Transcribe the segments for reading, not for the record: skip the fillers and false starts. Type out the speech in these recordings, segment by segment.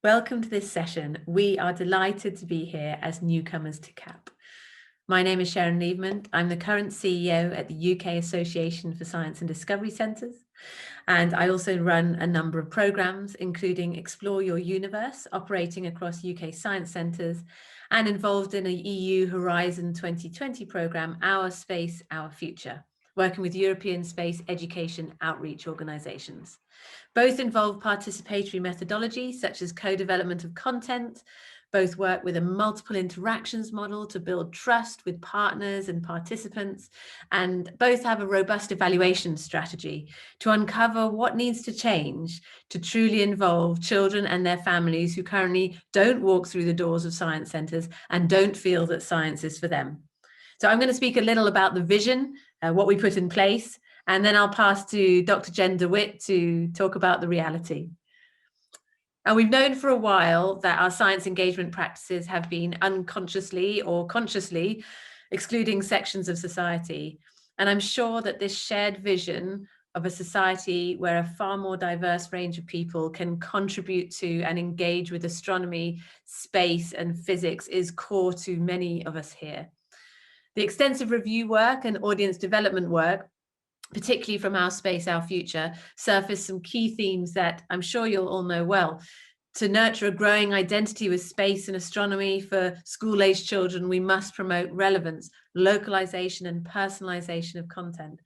Welcome to this session. We are delighted to be here as newcomers to CAP. My name is Shaaron Leverment. I'm the current CEO at the UK Association for Science and Discovery Centres, and I also run a number of programmes, including Explore Your Universe, operating across UK science centres, and involved in a EU Horizon 2020 programme, Our Space, Our Future, working with European space education outreach organisations. Both involve participatory methodology, such as co-development of content. Both work with a multiple interactions model to build trust with partners and participants, and both have a robust evaluation strategy to uncover what needs to change to truly involve children and their families who currently don't walk through the doors of science centres and don't feel that science is for them. So I'm going to speak a little about the vision, what we put in place, and then I'll pass to Dr. Jen DeWitt to talk about the reality. And we've known for a while that our science engagement practices have been unconsciously or consciously excluding sections of society. And I'm sure that this shared vision of a society where a far more diverse range of people can contribute to and engage with astronomy, space, and physics is core to many of us here. The extensive review work and audience development work, particularly from Our Space, Our Future, surface some key themes that I'm sure you'll all know well. To nurture a growing identity with space and astronomy for school-aged children, we must promote relevance, localization and personalization of content,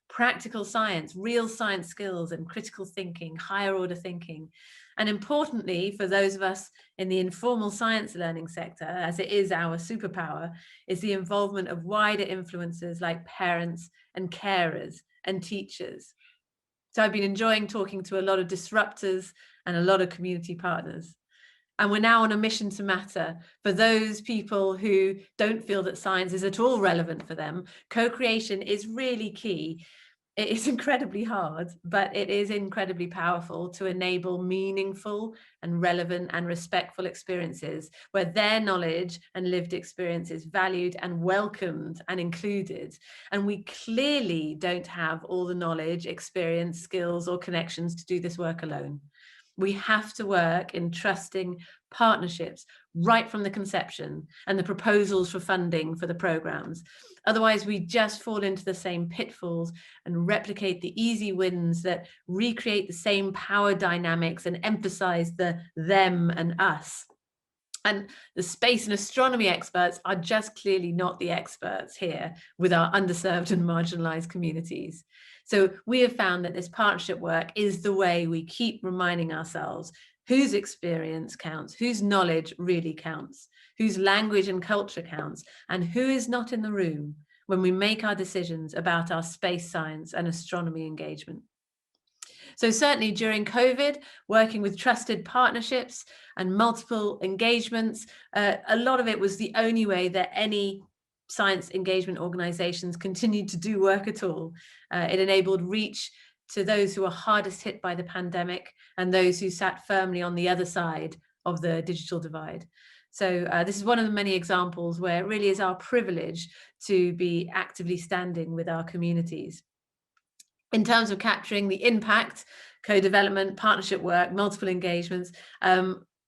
practical science, real science skills and critical thinking, higher order thinking. And importantly, for those of us in the informal science learning sector, as it is our superpower, is the involvement of wider influencers like parents and carers and teachers. So I've been enjoying talking to a lot of disruptors and a lot of community partners. And we're now on a mission to matter. For those people who don't feel that science is at all relevant for them, co-creation is really key. It is incredibly hard, but it is incredibly powerful to enable meaningful and relevant and respectful experiences where their knowledge and lived experience is valued and welcomed and included. And we clearly don't have all the knowledge, experience, skills, or connections to do this work alone. We have to work in trusting partnerships right from the conception and the proposals for funding for the programs. Otherwise, we just fall into the same pitfalls and replicate the easy wins that recreate the same power dynamics and emphasize the them and us. And the space and astronomy experts are just clearly not the experts here with our underserved and marginalized communities. So we have found that this partnership work is the way we keep reminding ourselves whose experience counts, whose knowledge really counts, whose language and culture counts, and who is not in the room when we make our decisions about our space science and astronomy engagement. So certainly during COVID, working with trusted partnerships and multiple engagements, a lot of it was the only way that any science engagement organizations continued to do work at all. It enabled reach to those who are hardest hit by the pandemic and those who sat firmly on the other side of the digital divide. So this is one of the many examples where it really is our privilege to be actively standing with our communities. In terms of capturing the impact, co-development, partnership work, multiple engagements,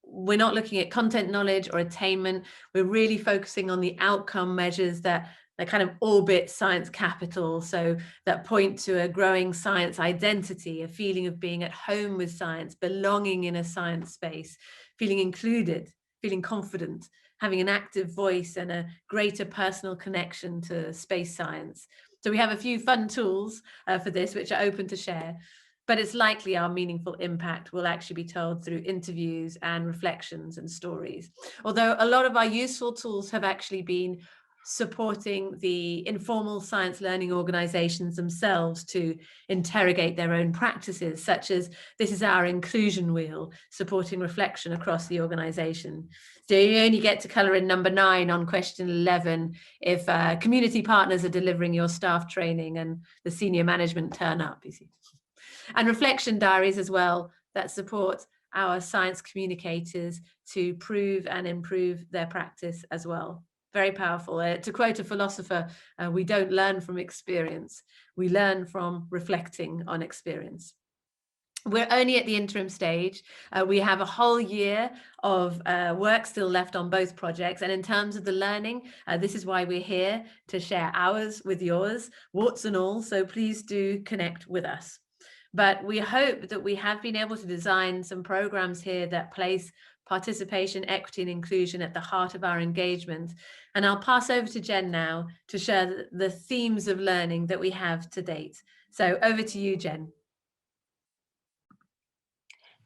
we're not looking at content knowledge or attainment. We're really focusing on the outcome measures that kind of orbit science capital, so that point to a growing science identity, a feeling of being at home with science, belonging in a science space, feeling included, feeling confident, having an active voice and a greater personal connection to space science. So we have a few fun tools for this, which are open to share, but it's likely our meaningful impact will actually be told through interviews and reflections and stories. Although a lot of our useful tools have actually been supporting the informal science learning organizations themselves to interrogate their own practices, such as this is our inclusion wheel, supporting reflection across the organization. So you only get to color in number 9 on question 11 if community partners are delivering your staff training and the senior management turn up, you see. And reflection diaries as well that support our science communicators to prove and improve their practice as well. Very powerful. To quote a philosopher, we don't learn from experience, we learn from reflecting on experience. We're only at the interim stage. We have a whole year of work still left on both projects. And in terms of the learning, this is why we're here, to share ours with yours, warts and all. So please do connect with us. But we hope that we have been able to design some programs here that place participation, equity, and inclusion at the heart of our engagement. And I'll pass over to Jen now to share the themes of learning that we have to date. So over to you, Jen.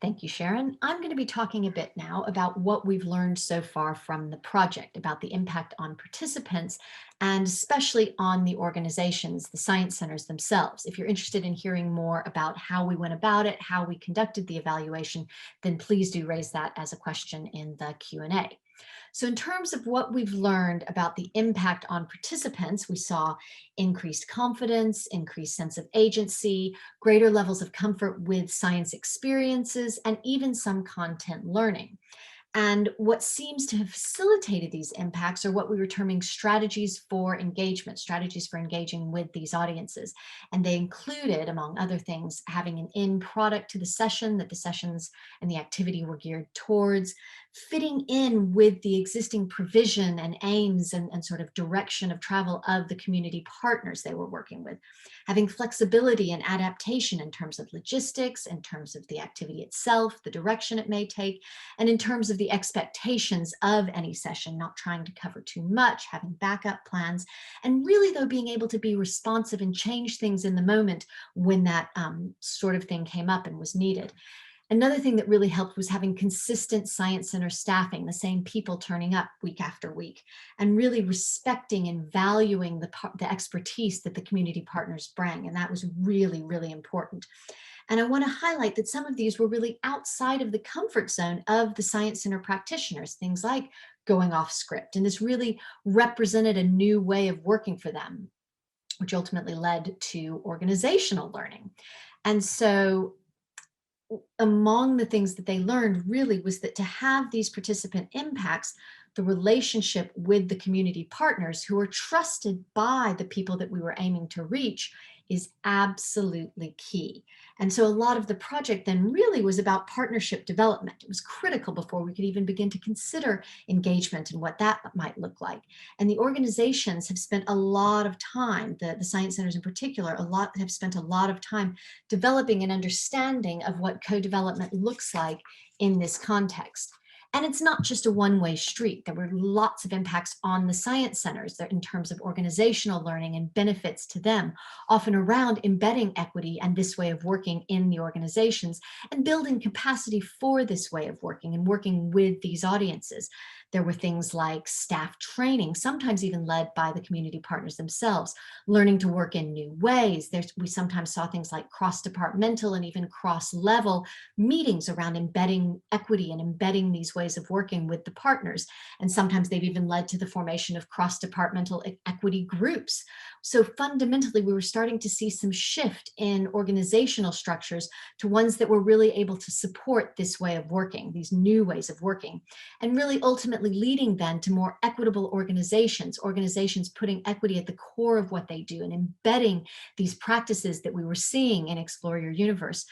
Thank you, Shaaron. I'm going to be talking a bit now about what we've learned so far from the project, about the impact on participants, and especially on the organizations, the science centers themselves. If you're interested in hearing more about how we went about it, how we conducted the evaluation, then please do raise that as a question in the Q&A. So in terms of what we've learned about the impact on participants, we saw increased confidence, increased sense of agency, greater levels of comfort with science experiences, and even some content learning. And what seems to have facilitated these impacts are what we were terming strategies for engagement, strategies for engaging with these audiences. And they included, among other things, having an end product to the session, that the sessions and the activity were geared towards, fitting in with the existing provision and aims and sort of direction of travel of the community partners they were working with, having flexibility and adaptation in terms of logistics, in terms of the activity itself, the direction it may take, and in terms of the expectations of any session, not trying to cover too much, having backup plans, and really, though, being able to be responsive and change things in the moment when that sort of thing came up and was needed. Another thing that really helped was having consistent science center staffing, the same people turning up week after week, and really respecting and valuing the expertise that the community partners bring. And that was really, really important. And I want to highlight that some of these were really outside of the comfort zone of the science center practitioners, things like going off script. And this really represented a new way of working for them, which ultimately led to organizational learning. And so among the things that they learned really was that to have these participant impacts, the relationship with the community partners who are trusted by the people that we were aiming to reach is absolutely key. And so a lot of the project then really was about partnership development. It was critical before we could even begin to consider engagement and what that might look like. And the organizations have spent a lot of time, the science centers in particular, have spent a lot of time developing an understanding of what co-development looks like in this context. And it's not just a one-way street. There were lots of impacts on the science centers in terms of organizational learning and benefits to them, often around embedding equity and this way of working in the organizations and building capacity for this way of working and working with these audiences. There were things like staff training, sometimes even led by the community partners themselves, learning to work in new ways. We sometimes saw things like cross-departmental and even cross-level meetings around embedding equity and embedding these ways of working with the partners. And sometimes they've even led to the formation of cross-departmental equity groups. So fundamentally, we were starting to see some shift in organizational structures to ones that were really able to support this way of working, these new ways of working, and really ultimately leading then to more equitable organizations putting equity at the core of what they do and embedding these practices that we were seeing in Explore Your Universe.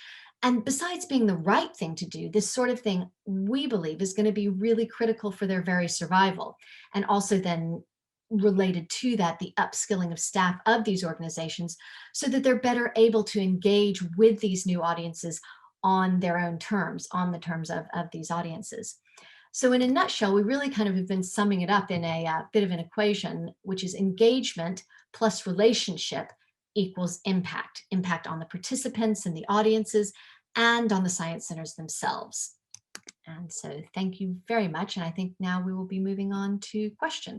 And besides being the right thing to do, this sort of thing, we believe, is going to be really critical for their very survival. And also then related to that, the upskilling of staff of these organizations so that they're better able to engage with these new audiences on their own terms, on the terms of these audiences. So in a nutshell, we really kind of have been summing it up in a bit of an equation, which is engagement plus relationship equals impact on the participants and the audiences and on the science centers themselves. And so thank you very much. And I think now we will be moving on to questions.